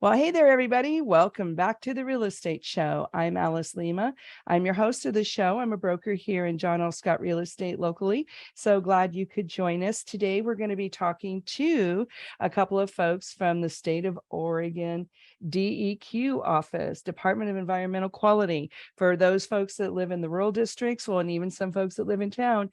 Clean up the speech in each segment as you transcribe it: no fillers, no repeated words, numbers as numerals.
Well, hey there, everybody. Welcome back to the Real Estate Show. I'm Alice Lema. I'm your host of the show. I'm a broker here in John L. Scott Real Estate locally. So glad you could join us. Today, we're going to be talking to a couple of folks from the state of Oregon DEQ office, Department of Environmental Quality. For those folks that live in the rural districts, well, and even some folks that live in town,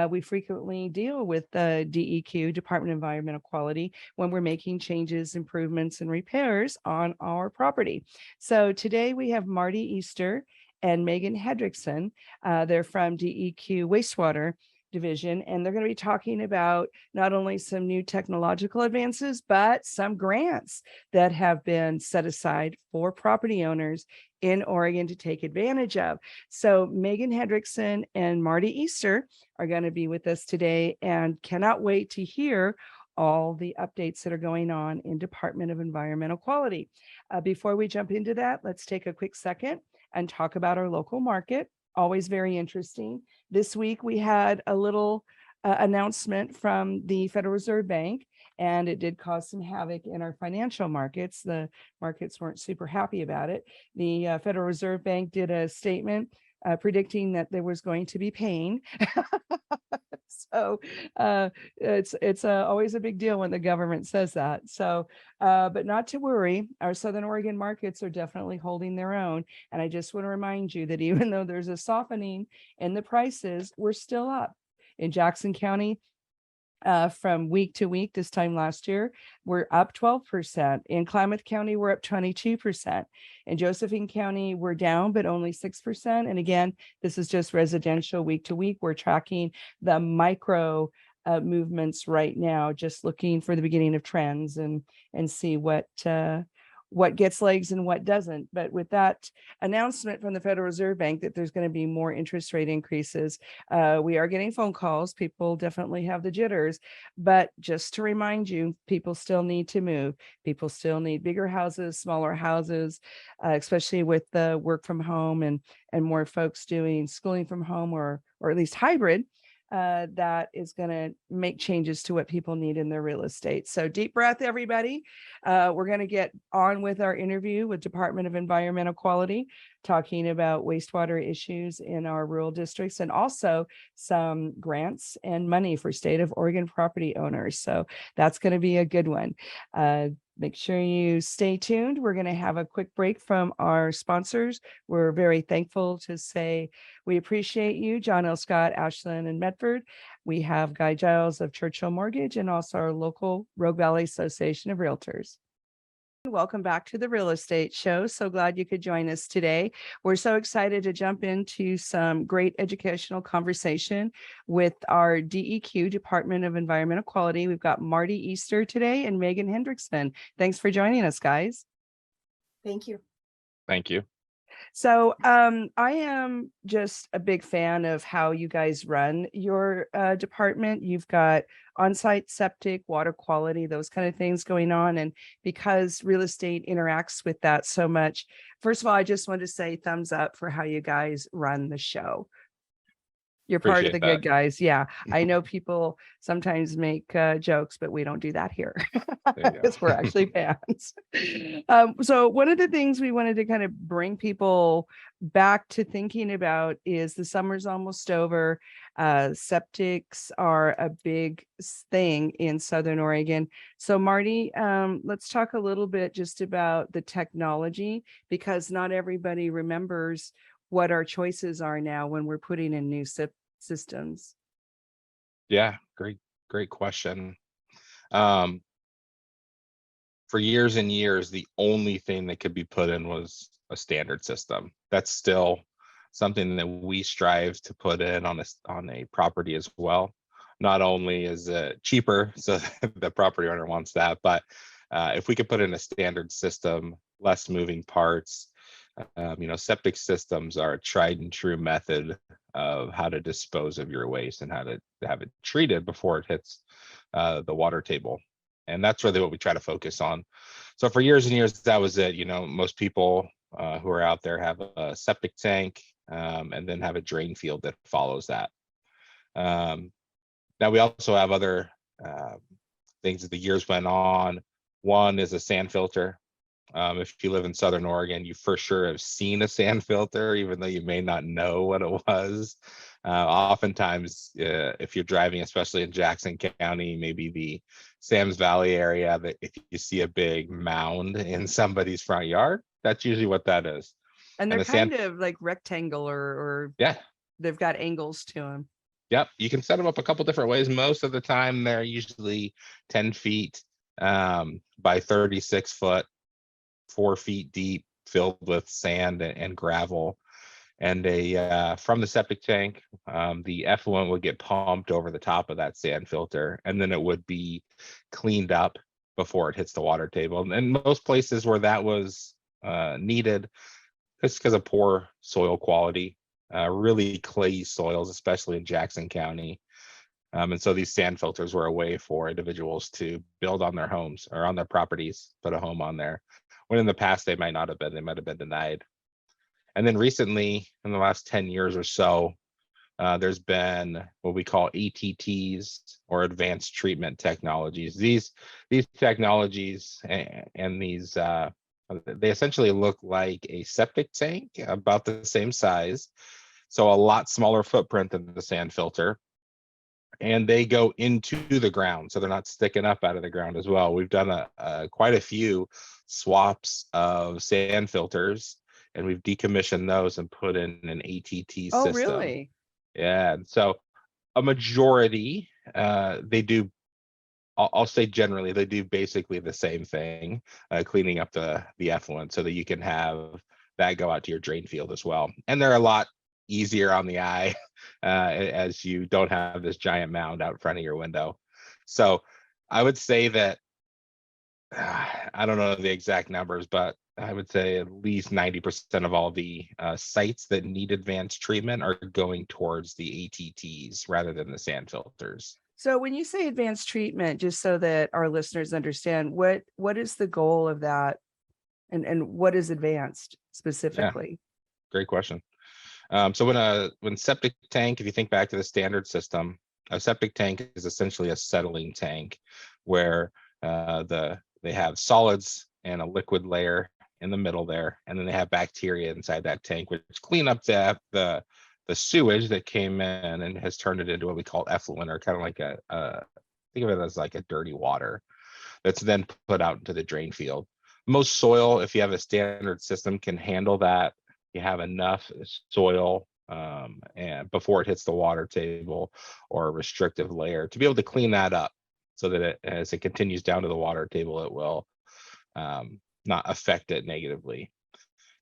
we frequently deal with the DEQ, Department of Environmental Quality, when we're making changes, improvements, and repairs on our property. So today we have Marty Easter and Megan Hendrickson. They're from DEQ Wastewater Division, and they're going to be talking about not only some new technological advances, but some grants that have been set aside for property owners in Oregon to take advantage of. So Megan Hendrickson and Marty Easter are going to be with us today, and cannot wait to hear all the updates that are going on in Department of Environmental Quality. Before we jump into that, let's take a quick second and talk about our local market. Always very interesting. This week we had a little announcement from the Federal Reserve Bank, and it did cause some havoc in our financial markets. The markets weren't super happy about it. The Federal Reserve Bank did a statement predicting that there was going to be pain. So it's always a big deal when the government says that. So, but not to worry, our Southern Oregon markets are definitely holding their own. And I just want to remind you that even though there's a softening in the prices, we're still up. In Jackson County, from week to week this time last year, we're up 12%. In Klamath County, we're up 22%. In Josephine County, we're down, but only 6%. And again, this is just residential week to week. We're tracking the micro movements right now, just looking for the beginning of trends and see what gets legs and what doesn't. But with that announcement from the Federal Reserve Bank that there's going to be more interest rate increases, we are getting phone calls. People definitely have the jitters, but just to remind you, people still need to move. People still need bigger houses, smaller houses, especially with the work from home and more folks doing schooling from home or at least hybrid. That is going to make changes to what people need in their real estate. So deep breath, everybody. We're going to get on with our interview with Department of Environmental Quality, talking about wastewater issues in our rural districts and also some grants and money for state of Oregon property owners. So that's going to be a good one. Make sure you stay tuned. We're going to have a quick break from our sponsors. We're very thankful to say we appreciate you, John L. Scott, Ashland, and Medford. We have Guy Giles of Churchill Mortgage and also our local Rogue Valley Association of Realtors. Welcome back to the Real Estate Show. So glad you could join us today. We're so excited to jump into some great educational conversation with our DEQ, Department of Environmental Quality. We've got Marty Easter today and Megan Hendrickson. Thanks for joining us, guys. Thank you. Thank you. So I am just a big fan of how you guys run your department. You've got on-site septic, water quality, those kind of things going on. And because real estate interacts with that so much, first of all, I just want to say thumbs up for how you guys run the show. You're part of the good guys. Yeah. I know people sometimes make jokes, but we don't do that here because we're actually fans. So one of the things we wanted to kind of bring people back to thinking about is the summer's almost over. Septics are a big thing in Southern Oregon. So Marty, let's talk a little bit just about the technology, because not everybody remembers what our choices are now when we're putting in new systems. Yeah, great question. For years and years, the only thing that could be put in was a standard system. That's still something that we strive to put in on a property as well. Not only is it cheaper, so the property owner wants that, but if we could put in a standard system, less moving parts. Septic systems are a tried and true method of how to dispose of your waste and how to have it treated before it hits the water table. And that's really what we try to focus on. So for years and years, that was it. Most people who are out there have a septic tank and then have a drain field that follows that. Now we also have other things as the years went on. One is a sand filter. If you live in Southern Oregon, you for sure have seen a sand filter, even though you may not know what it was. Oftentimes, if you're driving, especially in Jackson County, maybe the Sam's Valley area, that if you see a big mound in somebody's front yard, that's usually what that is. And they're the kind sand, of like rectangular, or yeah, they've got angles to them. yep, you can set them up a couple different ways. Most of the time, they're usually 10 feet by 36 foot, 4 feet deep, filled with sand and gravel. And from the septic tank, the effluent would get pumped over the top of that sand filter, and then it would be cleaned up before it hits the water table. And most places where that was needed, it's because of poor soil quality, really clayey soils, especially in Jackson County. And so these sand filters were a way for individuals to build on their homes or on their properties, put a home on there, when in the past they might not have been, they might have been denied. And then recently, in the last 10 years or so, there's been what we call ATTs, or advanced treatment technologies. These technologies and these they essentially look like a septic tank, about the same size, so a lot smaller footprint than the sand filter. And they go into the ground, so they're not sticking up out of the ground as well. We've done quite a few swaps of sand filters, and we've decommissioned those and put in an ATT Oh, system. really? Yeah, and so a majority, they do. I'll say generally, they do basically the same thing, cleaning up the effluent so that you can have that go out to your drain field as well. And they're a lot easier on the eye, as you don't have this giant mound out front of your window. So I would say that I don't know the exact numbers, but I would say at least 90% of all the sites that need advanced treatment are going towards the ATTs rather than the sand filters. So when you say advanced treatment, just so that our listeners understand, what is the goal of that, and what is advanced Yeah, specifically? great question. So when septic tank, if you think back to the standard system, a septic tank is essentially a settling tank where they have solids and a liquid layer in the middle there, and then they have bacteria inside that tank, which clean up the sewage that came in and has turned it into what we call effluent, or kind of like think of it as like a dirty water that's then put out into the drain field. Most soil, if you have a standard system, can handle that. You have enough soil and before it hits the water table or a restrictive layer to be able to clean that up, so that as it continues down to the water table, it will not affect it negatively.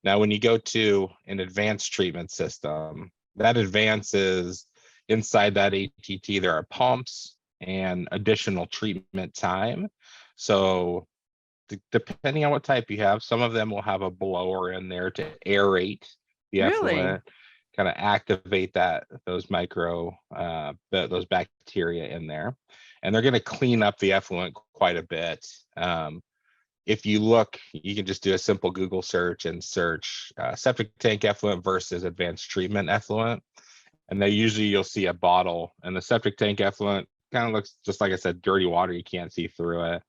Now, when you go to an advanced treatment system, that advances inside that ATT, there are pumps and additional treatment time. So depending on what type you have, some of them will have a blower in there to aerate the Really? effluent, kind of activate those those bacteria in there, and they're going to clean up the effluent quite a bit. If you look, you can just do a simple Google search and search septic tank effluent versus advanced treatment effluent, and then usually you'll see a bottle, and the septic tank effluent kind of looks just like I said, dirty water. You can't see through it.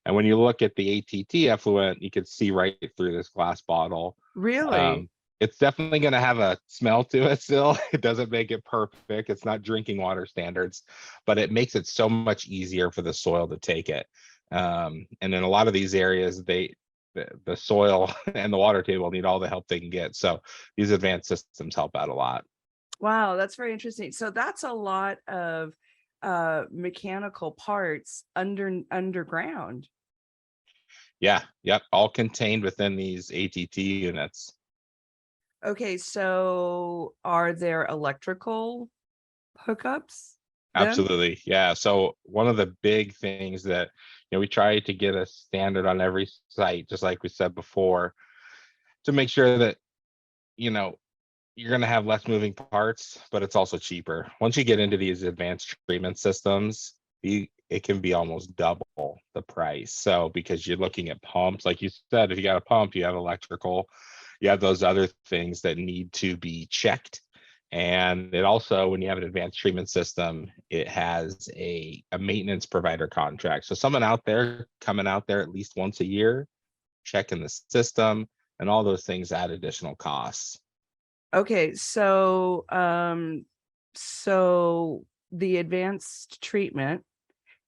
And when you look at the ATT effluent, you can see right through this glass bottle. Really? It's definitely going to have a smell to it still. It doesn't make it perfect. It's not drinking water standards, but it makes it so much easier for the soil to take it. And in a lot of these areas, the soil and the water table need all the help they can get. So these advanced systems help out a lot. Wow, that's very interesting. So that's a lot of mechanical parts underground. Yeah, yep, all contained within these ATT units. Okay, so are there electrical hookups then? Absolutely. Yeah. So one of the big things that, we try to get a standard on every site, just like we said before, to make sure that, you're going to have less moving parts, but it's also cheaper. Once you get into these advanced treatment systems, it can be almost double the price. So because you're looking at pumps, like you said, if you got a pump, you have electrical, you have those other things that need to be checked. And it also, when you have an advanced treatment system, it has a maintenance provider contract. So someone out there coming out there at least once a year checking the system, and all those things add additional costs. Okay, so the advanced treatment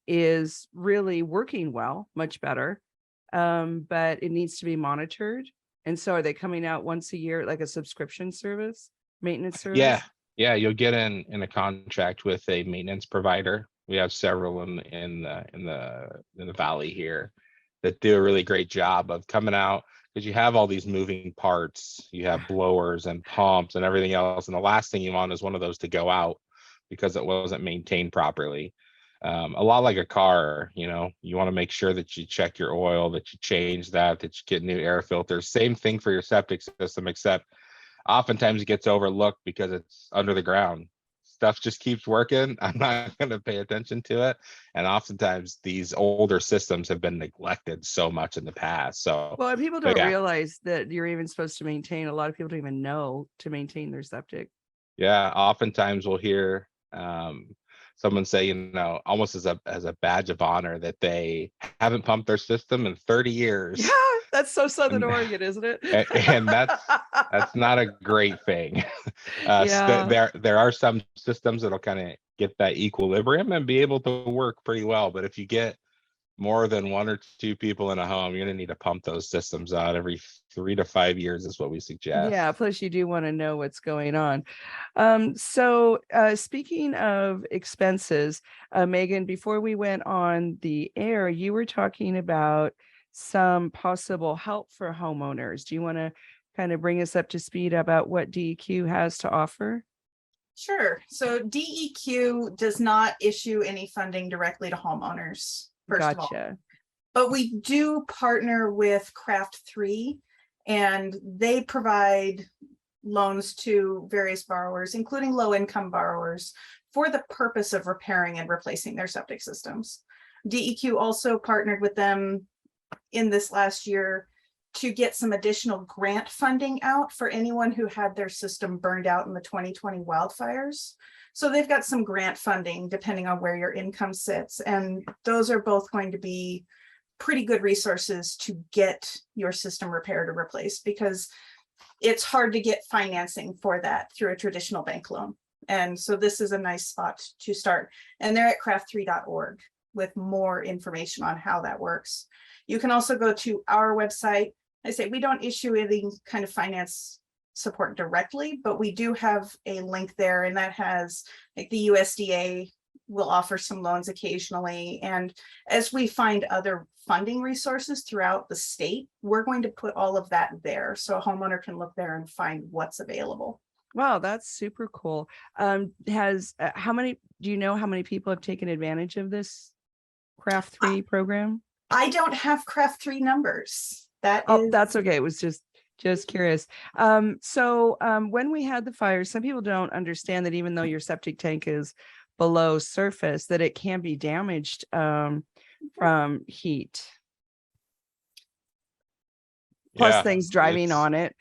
is really working well, much better, but it needs to be monitored. And so are they coming out once a year, like a subscription service, maintenance service? Yeah, you'll get in a contract with a maintenance provider. We have several in the valley here that do a really great job of coming out, because you have all these moving parts. You have blowers and pumps and everything else, and the last thing you want is one of those to go out because it wasn't maintained properly. A lot like a car, you want to make sure that you check your oil, that you change that you get new air filters. Same thing for your septic system, except oftentimes it gets overlooked because it's under the ground. Stuff just keeps working. I'm not going to pay attention to it. And oftentimes these older systems have been neglected so much in the past. So, well, people don't realize that you're even supposed to maintain. A lot of people don't even know to maintain their septic. Yeah, oftentimes we'll hear someone say, almost as a badge of honor, that they haven't pumped their system in 30 years. Yeah, that's so Southern Oregon, isn't it? And that's not a great thing. Yeah. There are some systems that'll kind of get that equilibrium and be able to work pretty well. But if you get more than one or two people in a home, you're going to need to pump those systems out every 3 to 5 years is what we suggest. Yeah, plus you do want to know what's going on. So speaking of expenses, Megan, before we went on the air, you were talking about some possible help for homeowners. Do you want to kind of bring us up to speed about what DEQ has to offer? Sure. So DEQ does not issue any funding directly to homeowners. First of all. But we do partner with Craft 3, and they provide loans to various borrowers, including low-income borrowers, for the purpose of repairing and replacing their septic systems. DEQ also partnered with them in this last year to get some additional grant funding out for anyone who had their system burned out in the 2020 wildfires. So they've got some grant funding depending on where your income sits. And those are both going to be pretty good resources to get your system repaired or replaced, because it's hard to get financing for that through a traditional bank loan. And so this is a nice spot to start. And they're at craft3.org with more information on how that works. You can also go to our website. I say we don't issue any kind of finance support directly, but we do have a link there, and that has, like, the USDA will offer some loans occasionally. And as we find other funding resources throughout the state, we're going to put all of that there so a homeowner can look there and find what's available. Wow, that's super cool. Do you know how many people have taken advantage of this Craft 3 program? I don't have Craft 3 numbers. That's okay. It was just curious. So when we had the fire, some people don't understand that even though your septic tank is below surface, that it can be damaged from heat. Plus things driving on it.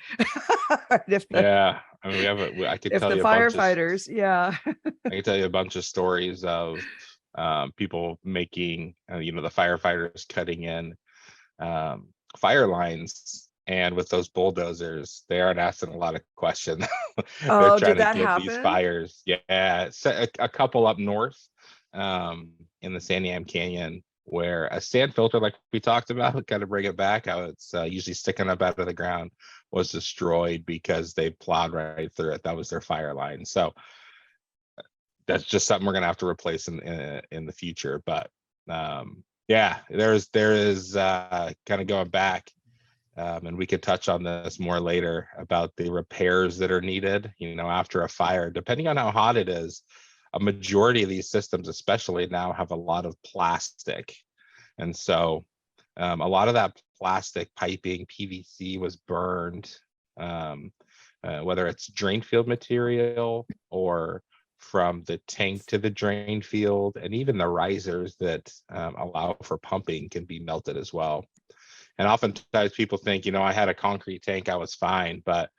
I mean, I could tell you firefighters, I can tell you a bunch of stories of people making, the firefighters cutting in fire lines, and with those bulldozers, they aren't asking a lot of questions. Oh, did that happen? These fires. Yeah, a couple up north in the Santiam Canyon, where a sand filter, like we talked about, kind of bring it back, how it's usually sticking up out of the ground, was destroyed because they plowed right through it. That was their fire line. So that's just something we're gonna have to replace in the future. But there is kind of going back, and we could touch on this more later about the repairs that are needed, after a fire. Depending on how hot it is, a majority of these systems, especially now, have a lot of plastic. And so a lot of that plastic piping, PVC, was burned, whether it's drain field material or from the tank to the drain field, and even the risers that allow for pumping can be melted as well. And oftentimes people think, I had a concrete tank, I was fine. But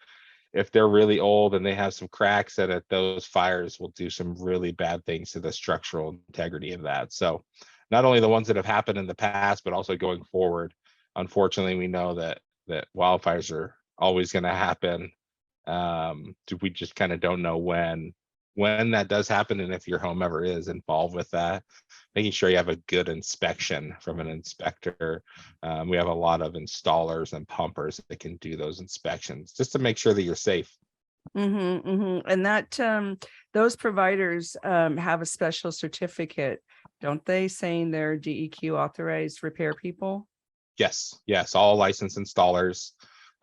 if they're really old and they have some cracks in it, those fires will do some really bad things to the structural integrity of that. So not only the ones that have happened in the past, but also going forward, unfortunately, we know that wildfires are always going to happen. We just kind of don't know when that does happen, and if your home ever is involved with that, making sure you have a good inspection from an inspector. We have a lot of installers and pumpers that can do those inspections just to make sure that you're safe. And that those providers have a special certificate, don't they, saying they're DEQ authorized repair people? Yes, all licensed installers.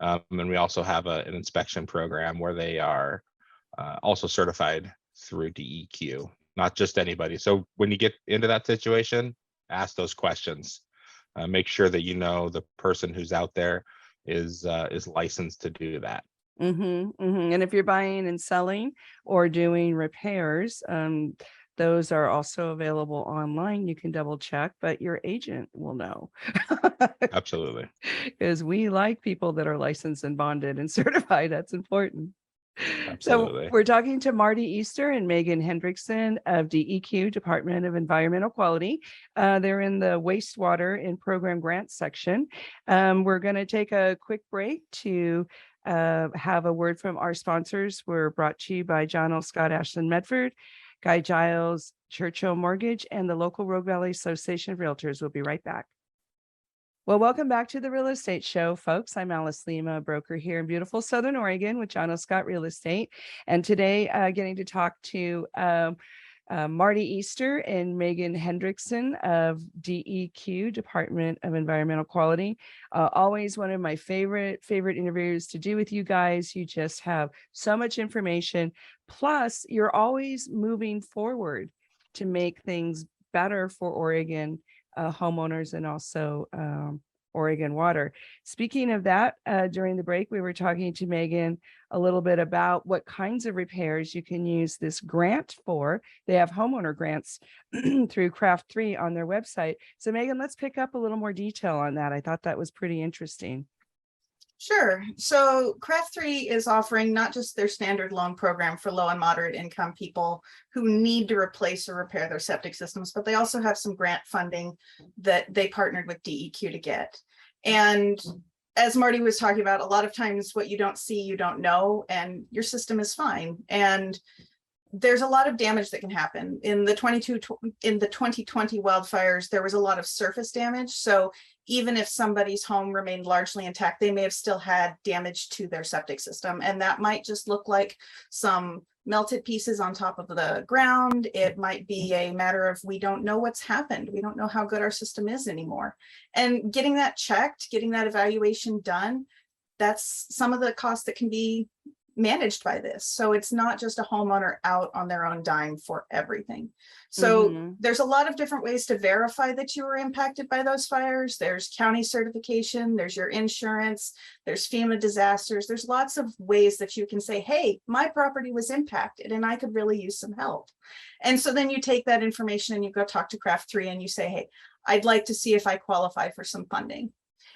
And we also have an inspection program where they are also certified through DEQ, not just anybody. So when you get into that situation, ask those questions. Make sure that you know the person who's out there is licensed to do that. And if you're buying and selling or doing repairs, those are also available online. You can double check, but your agent will know. Absolutely. Because we like people that are licensed and bonded and certified. That's important. Absolutely. So we're talking to Marty Easter and Megan Hendrickson of DEQ, Department of Environmental Quality. They're in the wastewater and program grants section. We're going to take a quick break to have a word from our sponsors. We're brought to you by John L. Scott, Ashland, Medford, Guy Giles, Churchill Mortgage, and the local Rogue Valley Association of Realtors. We'll be right back. Well, welcome back to the Real Estate Show, folks. I'm Alice Lema, a broker here in beautiful Southern Oregon with John L. Scott Real Estate. And today, getting to talk to Marty Easter and Megan Hendrickson of DEQ, Department of Environmental Quality. Always one of my favorite interviews to do with you guys. You just have so much information. Plus, you're always moving forward to make things better for Oregon homeowners and also Oregon water. Speaking of that, during the break, we were talking to Megan a little bit about what kinds of repairs you can use this grant for. They have homeowner grants through Craft 3 on their website. So Megan, let's pick up a little more detail on that. I thought that was pretty interesting. Sure. So Craft 3 is offering not just their standard loan program for low and moderate income people who need to replace or repair their septic systems, but they also have some grant funding that they partnered with DEQ to get. And as Marty was talking about, a lot of times what you don't see, you don't know, and your system is fine. And there's a lot of damage that can happen. In the 2020 wildfires, there was a lot of surface damage. So even if somebody's home remained largely intact, they may have still had damage to their septic system. And that might just look like some melted pieces on top of the ground. It might be a matter of, we don't know what's happened. We don't know how good our system is anymore. And getting that checked, getting that evaluation done, that's some of the costs that can be managed by this. So it's not just a homeowner out on their own dime for everything. So there's a lot of different ways to verify that you were impacted by those fires. There's county certification, there's your insurance, there's FEMA disasters. There's lots of ways that you can say, hey, my property was impacted and I could really use some help. And so then you take that information and you go talk to Craft 3 and you say, hey, I'd like to see if I qualify for some funding.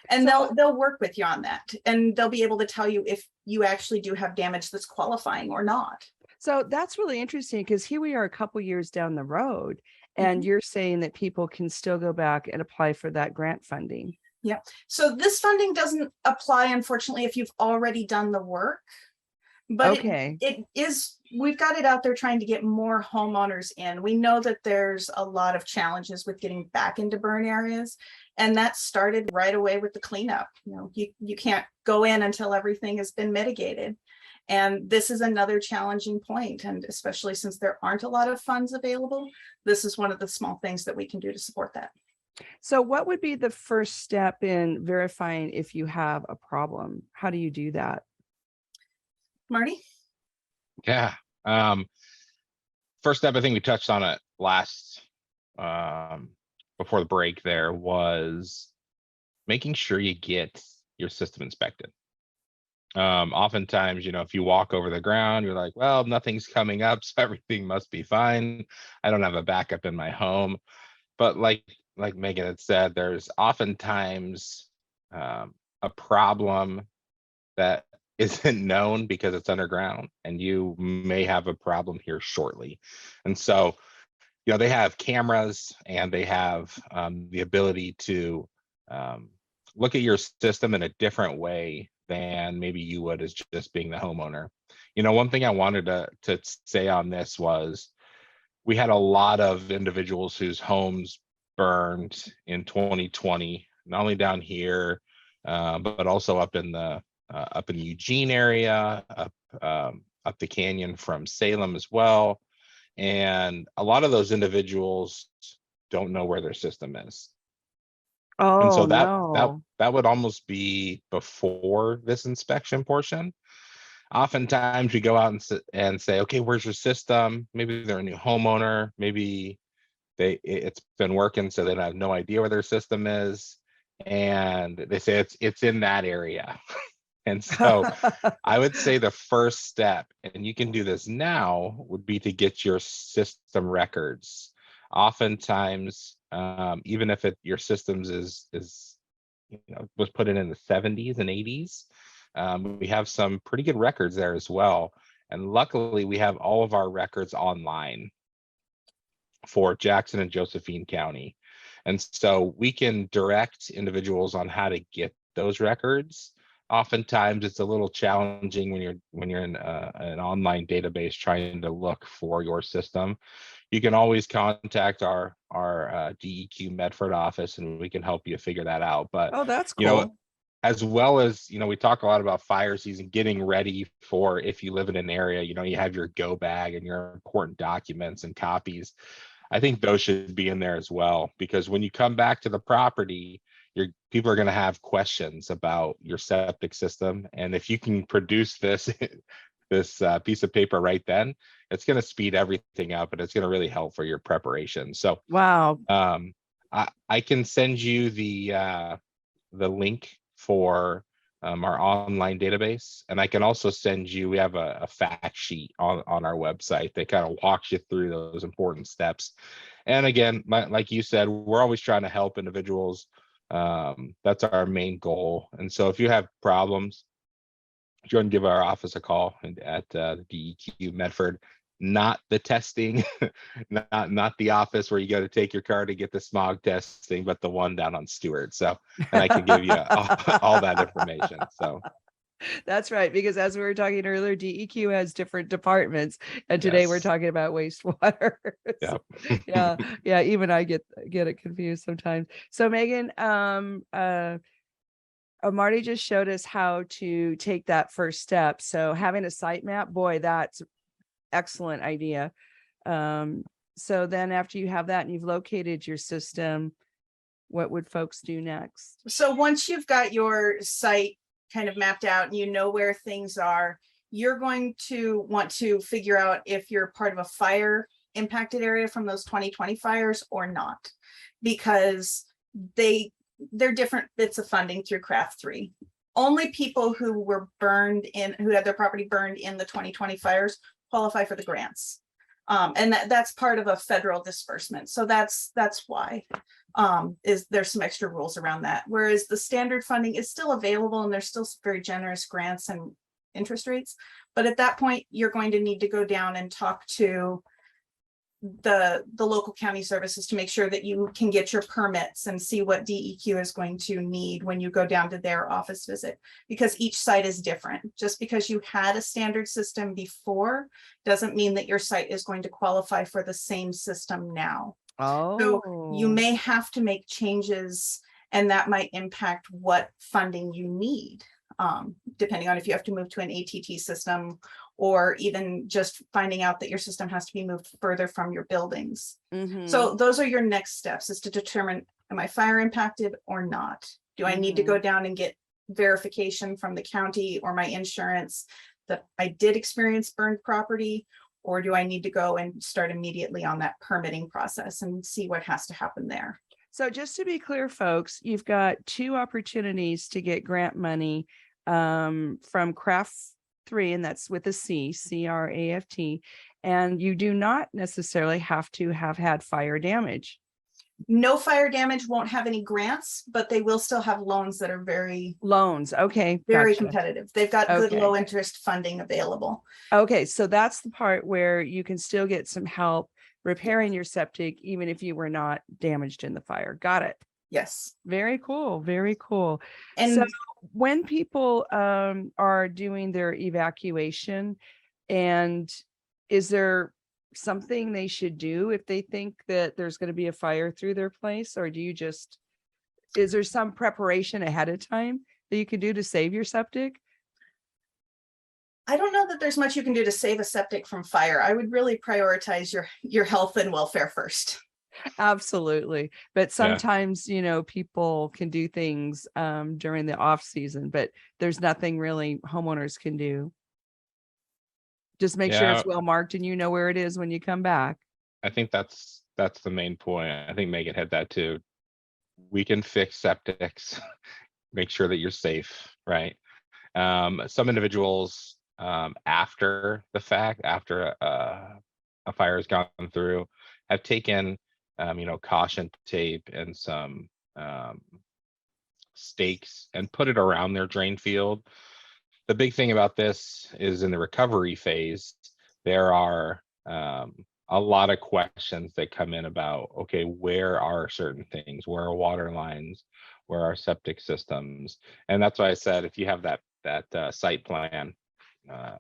And they'll work with you on that, and they'll be able to tell you if you actually do have damage that's qualifying or not. So that's really interesting, because here we are a couple years down the road, and you're saying that people can still go back and apply for that grant funding. Yeah. So this funding doesn't apply, unfortunately, if you've already done the work. But okay, it is, we've got it out there trying to get more homeowners in. We know that there's a lot of challenges with getting back into burn areas. And that started right away with the cleanup. You know, you can't go in until everything has been mitigated. And this is another challenging point. And especially since there aren't a lot of funds available, this is one of the small things that we can do to support that. So what would be the first step in verifying if you have a problem? How do you do that? Marty? Yeah. First step, I think we touched on it last before the break there, was making sure you get your system inspected. Oftentimes, you know, if you walk over the ground, you're like, well, nothing's coming up, so everything must be fine. I don't have a backup in my home. But like Megan had said, there's oftentimes a problem that isn't known because it's underground, and you may have a problem here shortly. And so, you know, they have cameras and they have the ability to look at your system in a different way than maybe you would as just being the homeowner. One thing I wanted to say on this was we had a lot of individuals whose homes burned in 2020, not only down here, but also up in the Eugene area, up the canyon from Salem as well. And a lot of those individuals don't know where their system is. And so Oh, no. that would almost be before this inspection portion. Oftentimes we go out and say, okay, where's your system? Maybe they're a new homeowner. Maybe it's been working, so they have no idea where their system is. And they say it's in that area. And so I would say the first step, and you can do this now, would be to get your system records. Oftentimes, even if your systems was put in the 70s and 80s, we have some pretty good records there as well. And luckily, we have all of our records online for Jackson and Josephine County. And so we can direct individuals on how to get those records. Oftentimes it's a little challenging when you're in an online database trying to look for your system. You can always contact our DEQ Medford office and we can help you figure that out. But oh, that's cool. As well as, we talk a lot about fire season, getting ready for if you live in an area, you have your go bag and your important documents and copies. I think those should be in there as well, because when you come back to the property, people are going to have questions about your septic system. And if you can produce this piece of paper right then, it's going to speed everything up and it's going to really help for your preparation. So, wow. I can send you the link for our online database, and I can also send you. We have a fact sheet on our website that kind of walks you through those important steps. And again, like you said, we're always trying to help individuals. That's our main goal. And so if you have problems, go and give our office a call at the DEQ Medford, not the testing, not the office where you got to take your car to get the smog testing, but the one down on Stewart. So, and I can give you all that information. So that's right, because as we were talking earlier, DEQ has different departments, and today we're talking about wastewater. So, yeah, even I get it confused sometimes. So Megan, Marty just showed us how to take that first step. So having a site map, boy, that's excellent idea. So then after you have that and you've located your system, what would folks do next? So once you've got your site kind of mapped out and you know where things are, you're going to want to figure out if you're part of a fire impacted area from those 2020 fires or not, because they're different bits of funding through Craft 3. Only people who were who had their property burned in the 2020 fires qualify for the grants. And that's part of a federal disbursement. So that's why there's some extra rules around that. Whereas the standard funding is still available and there's still very generous grants and interest rates. But at that point, you're going to need to go down and talk to the local county services to make sure that you can get your permits and see what DEQ is going to need when you go down to their office visit, because each site is different. Just because you had a standard system before doesn't mean that your site is going to qualify for the same system now. So you may have to make changes, and that might impact what funding you need, depending on if you have to move to an ATT system, or even just finding out that your system has to be moved further from your buildings. Mm-hmm. So those are your next steps, is to determine, am I fire impacted or not? Do I need to go down and get verification from the county or my insurance that I did experience burned property? Or do I need to go and start immediately on that permitting process and see what has to happen there? So just to be clear, folks, you've got two opportunities to get grant money from Craft 3, and that's with a C, CRAFT, and you do not necessarily have to have had fire damage. No fire damage won't have any grants, but they will still have loans that are very competitive. They've got good low interest funding available. Okay, so that's the part where you can still get some help repairing your septic, even if you were not damaged in the fire. Got it. Yes. Very cool. Very cool. And So when people are doing their evacuation, and is there something they should do if they think that there's going to be a fire through their place, or is there some preparation ahead of time that you can do to save your septic? I don't know that there's much you can do to save a septic from fire. I would really prioritize your health and welfare first. Absolutely. But Yeah. sometimes, people can do things during the off season, but there's nothing really homeowners can do. Just make sure it's Yeah, well marked and you know where it is when you come back. I think that's the main point. I think Megan had that too. We can fix septics, make sure that you're safe, right? Some individuals, after the fact, after a fire has gone through, have taken, caution tape and some stakes and put it around their drain field. The big thing about this is in the recovery phase, there are a lot of questions that come in about, okay, where are certain things? Where are water lines? Where are septic systems? And that's why I said, if you have that site plan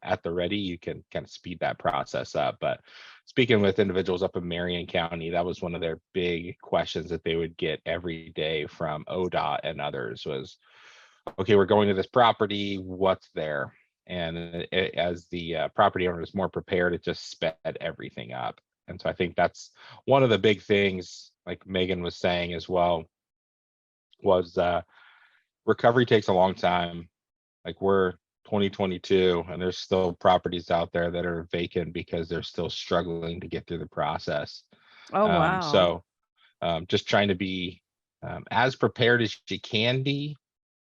at the ready, you can kind of speed that process up. But speaking with individuals up in Marion County, that was one of their big questions that they would get every day from ODOT and others was, okay, we're going to this property, what's there? And as the property owner is more prepared, it just sped everything up. And so I think that's one of the big things, like Megan was saying as well, was recovery takes a long time. Like we're 2022 and there's still properties out there that are vacant because they're still struggling to get through the process. Oh, wow. So just trying to be as prepared as you can be.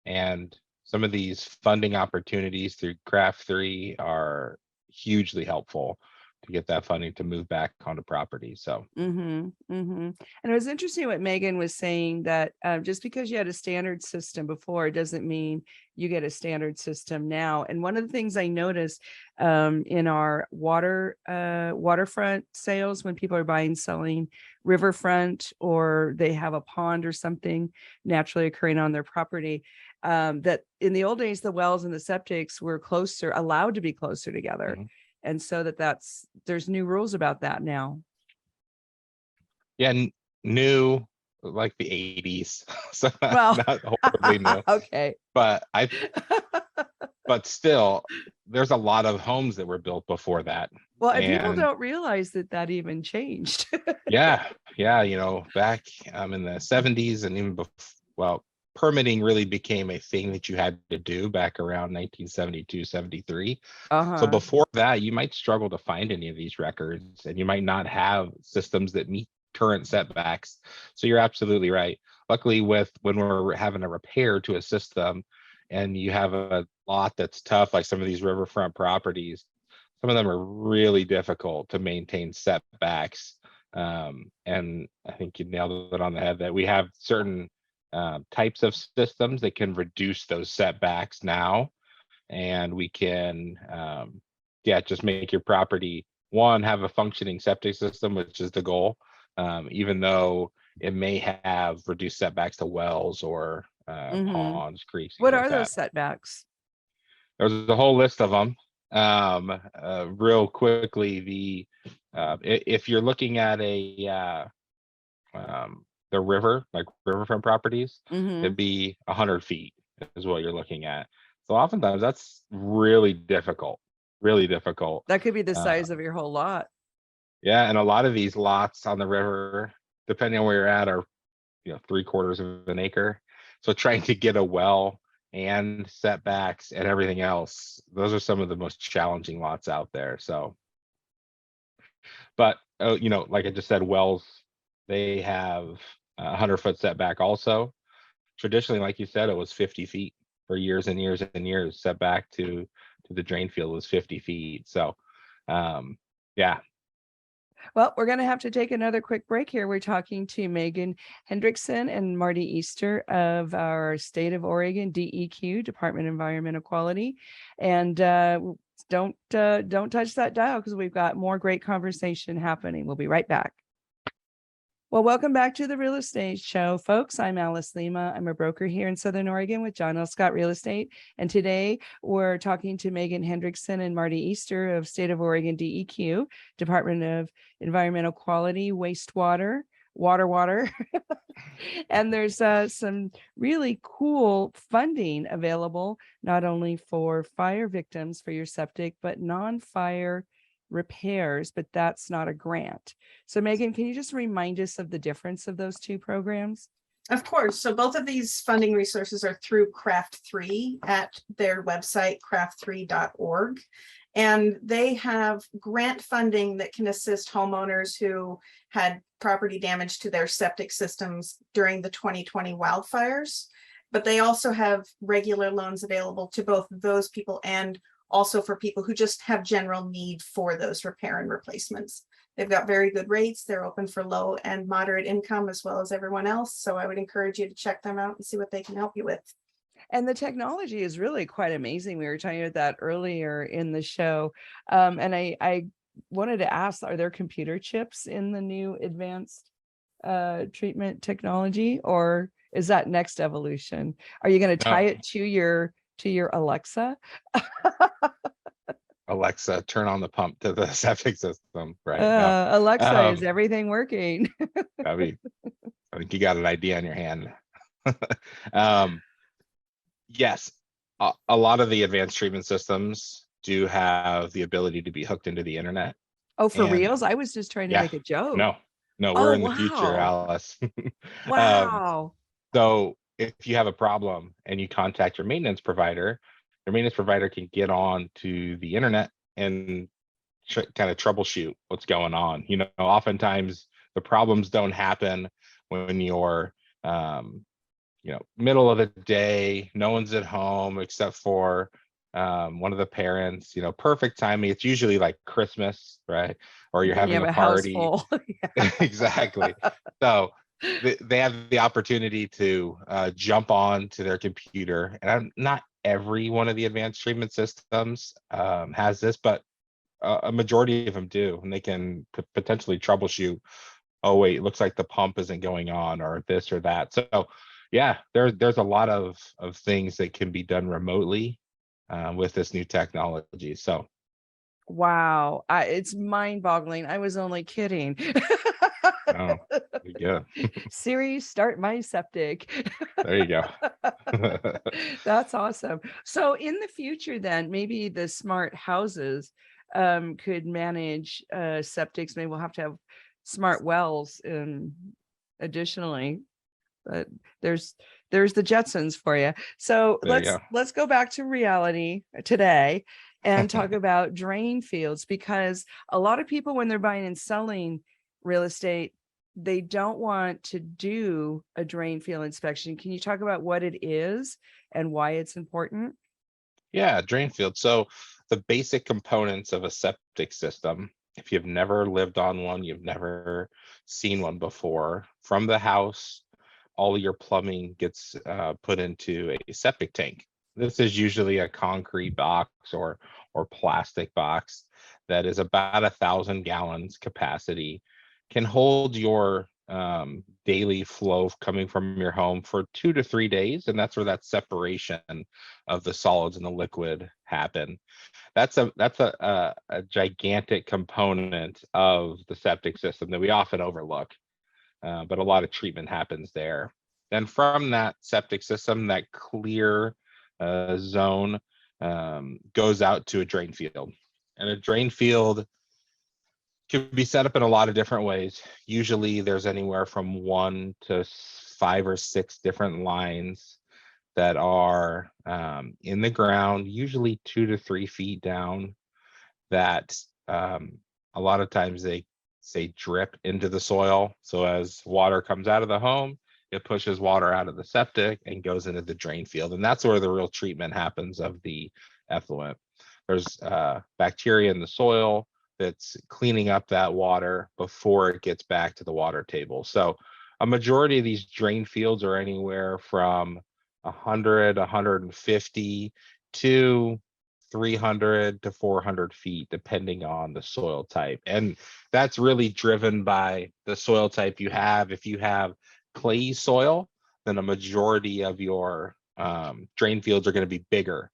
And some of these funding opportunities through Craft 3 are hugely helpful to get that funding to move back onto property. So, And it was interesting what Megan was saying, that just because you had a standard system before, doesn't mean you get a standard system now. And one of the things I noticed in our waterfront sales, when people are selling riverfront, or they have a pond or something naturally occurring on their property, that in the old days, the wells and the septics were allowed to be closer together. Mhm. And so there's new rules about that now. Yeah, new, like the 80s. So Well, not horribly new. okay. But but still, there's a lot of homes that were built before that. Well, and people And don't realize that even changed. yeah, back in the 70s and even before, permitting really became a thing that you had to do back around 1972, 73. So before that, you might struggle to find any of these records, and you might not have systems that meet current setbacks. So you're absolutely right. Luckily, when we're having a repair to a system and you have a lot that's tough, like some of these riverfront properties, some of them are really difficult to maintain setbacks. And I think you nailed it on the head that we have certain types of systems that can reduce those setbacks now, and we can just make your property have a functioning septic system, which is the goal, even though it may have reduced setbacks to wells or ponds, creeks. What like are that. those setbacks? There's a whole list of them. Real quickly, if you're looking at the river, like riverfront properties, it'd be 100 feet is what you're looking at. So oftentimes that's really difficult. That could be the size of your whole lot. Yeah, and a lot of these lots on the river, depending on where you're at, are 3/4 of an acre. So trying to get a well and setbacks and everything else, those are some of the most challenging lots out there. So, but like I just said, wells, they have a 100-foot setback also. Traditionally, like you said, it was 50 feet for years and years and years. Setback to the drain field was 50 feet. So, yeah. Well, we're going to have to take another quick break here. We're talking to Megan Hendrickson and Marty Easter of our state of Oregon DEQ, Department of Environmental Quality. And don't touch that dial, because we've got more great conversation happening. We'll be right back. Well, welcome back to the Real Estate Show, folks. I'm Alice Lema. I'm a broker here in Southern Oregon with John L. Scott Real Estate. And today we're talking to Megan Hendrickson and Marty Easter of State of Oregon DEQ, Department of Environmental Quality, Wastewater, Water. And there's some really cool funding available, not only for fire victims for your septic, but non-fire repairs, but that's not a grant. So Megan, can you just remind us of the difference of those two programs? Of course. So both of these funding resources are through Craft 3 at their website, craft3.org. And they have grant funding that can assist homeowners who had property damage to their septic systems during the 2020 wildfires. But they also have regular loans available to both those people and also for people who just have general need for those repair and replacements. They've got very good rates. They're open for low and moderate income as well as everyone else. So I would encourage you to check them out and see what they can help you with. And the technology is really quite amazing. We were talking about that earlier in the show. And I wanted to ask, are there computer chips in the new advanced treatment technology, or is that next evolution? Are you going to tie it to your Alexa? Alexa, turn on the pump to the septic system, right? Alexa, is everything working? I think you got an idea in your hand. Yes, a lot of the advanced treatment systems do have the ability to be hooked into the internet. Oh, for reals? I was just trying to make a joke. No, we're in the future, Alice. Wow. So if you have a problem and you contact your maintenance provider can get on to the internet and kind of troubleshoot what's going on. You know, oftentimes the problems don't happen when you're, middle of the day, no one's at home except for one of the parents, perfect timing. It's usually like Christmas, right? Or you're having a party. House full. Exactly. So they have the opportunity to jump on to their computer, and not every one of the advanced treatment systems has this, but a majority of them do, and they can potentially troubleshoot. Oh wait, it looks like the pump isn't going on, or this or that. So yeah, there's a lot of things that can be done remotely with this new technology. So wow, it's mind-boggling. I was only kidding. Oh, yeah. Siri, start my septic. There you go. That's awesome. So in the future, then maybe the smart houses could manage septics. Maybe we'll have to have smart wells additionally. But there's the Jetsons for you. So let's go back to reality today and talk about drain fields, because a lot of people, when they're buying and selling real estate, they don't want to do a drain field inspection. Can you talk about what it is and why it's important? Yeah, drain field. So the basic components of a septic system, if you've never lived on one, you've never seen one before, from the house, all of your plumbing gets put into a septic tank. This is usually a concrete box or plastic box that is about 1,000 gallons capacity, can hold your daily flow coming from your home for 2 to 3 days, and that's where that separation of the solids and the liquid happen. That's a gigantic component of the septic system that we often overlook, but a lot of treatment happens there. Then from that septic system, that clear zone goes out to a drain field, and a drain field can be set up in a lot of different ways. Usually there's anywhere from 1 to 5 or 6 different lines that are in the ground, usually 2 to 3 feet down, that a lot of times they say drip into the soil. So as water comes out of the home, it pushes water out of the septic and goes into the drain field. And that's where the real treatment happens of the effluent. There's bacteria in the soil that's cleaning up that water before it gets back to the water table. So a majority of these drain fields are anywhere from 100, 150 to 300 to 400 feet, depending on the soil type. And that's really driven by the soil type you have. If you have clayey soil, then a majority of your drain fields are going to be bigger.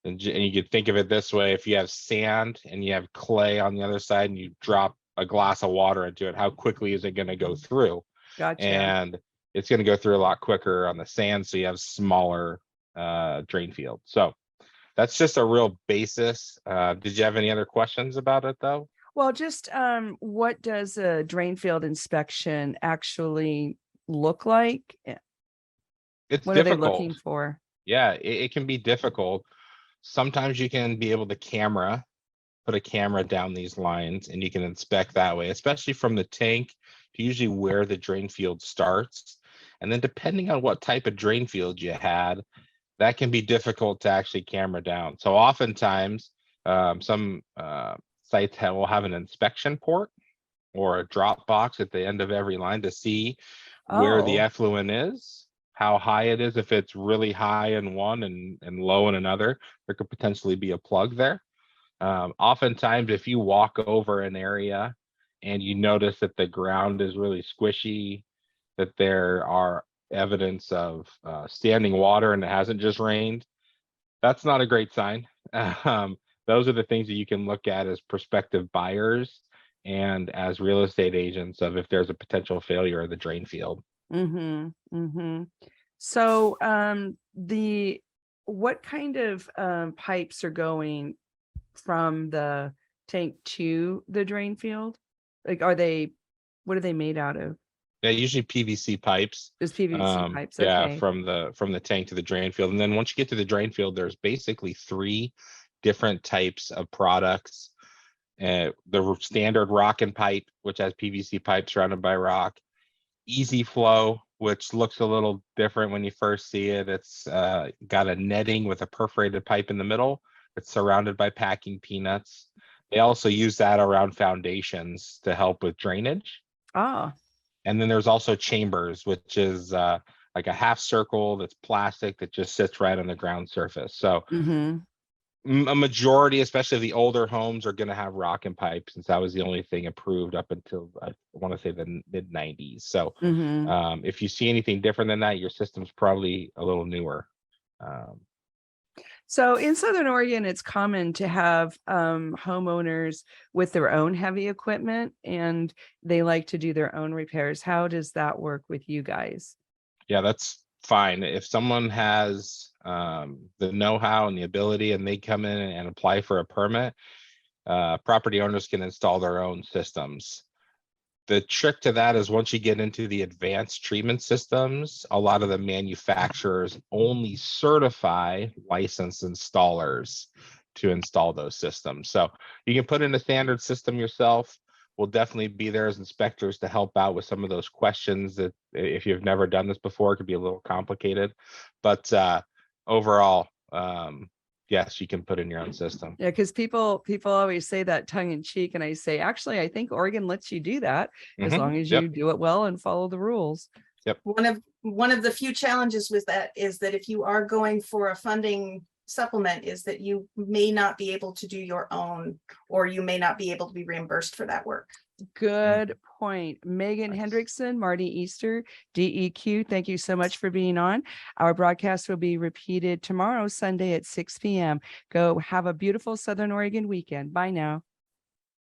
And you could think of it this way: if you have sand and you have clay on the other side and you drop a glass of water into it, how quickly is it going to go through? Gotcha. And it's going to go through a lot quicker on the sand, so you have smaller drain field. So that's just a real basis. Did you have any other questions about it though? Well, just what does a drain field inspection actually look like? It's What difficult. are they looking for? Yeah, it can be difficult. Sometimes you can be able to put a camera down these lines and you can inspect that way, especially from the tank to usually where the drain field starts. And then depending on what type of drain field you had, that can be difficult to actually camera down. So oftentimes some sites will have an inspection port or a drop box at the end of every line to see where the effluent is, how high it is. If it's really high in one and low in another, there could potentially be a plug there. Oftentimes, if you walk over an area and you notice that the ground is really squishy, that there are evidence of standing water and it hasn't just rained, that's not a great sign. Those are the things that you can look at as prospective buyers and as real estate agents of if there's a potential failure of the drain field. Mm-hmm. Mm-hmm. So what kind of pipes are going from the tank to the drain field? Like, what are they made out of? Yeah, usually PVC pipes. Just PVC pipes. Yeah, Okay. from the tank to the drain field. And then once you get to the drain field, there's basically 3 different types of products. The standard rock and pipe, which has PVC pipe surrounded by rock. Easy flow, which looks a little different when you first see it. It's got a netting with a perforated pipe in the middle. It's surrounded by packing peanuts. They also use that around foundations to help with drainage. And then there's also chambers, which is like a half circle that's plastic that just sits right on the ground surface. So a majority, especially the older homes, are going to have rock and pipe, since that was the only thing approved up until I want to say the mid 90s. So if you see anything different than that, your system's probably a little newer. So in Southern Oregon, it's common to have homeowners with their own heavy equipment, and they like to do their own repairs. How does that work with you guys? Yeah, that's fine. If someone has the know-how and the ability and they come in and apply for a permit, property owners can install their own systems. The trick to that is once you get into the advanced treatment systems, a lot of the manufacturers only certify licensed installers to install those systems. So you can put in a standard system yourself. We'll definitely be there as inspectors to help out with some of those questions that if you've never done this before, it could be a little complicated. But overall, yes, you can put in your own system. Yeah, because people always say that tongue in cheek, and I say, actually, I think Oregon lets you do that as long as you do it well and follow the rules. Yep. One of the few challenges with that is that if you are going for a funding supplement, is that you may not be able to do your own, or you may not be able to be reimbursed for that work. Good point. Megan Hendrickson, Marty Easter, DEQ, thank you so much for being on. Our broadcast will be repeated tomorrow, Sunday at 6 p.m. Go have a beautiful Southern Oregon weekend. Bye now.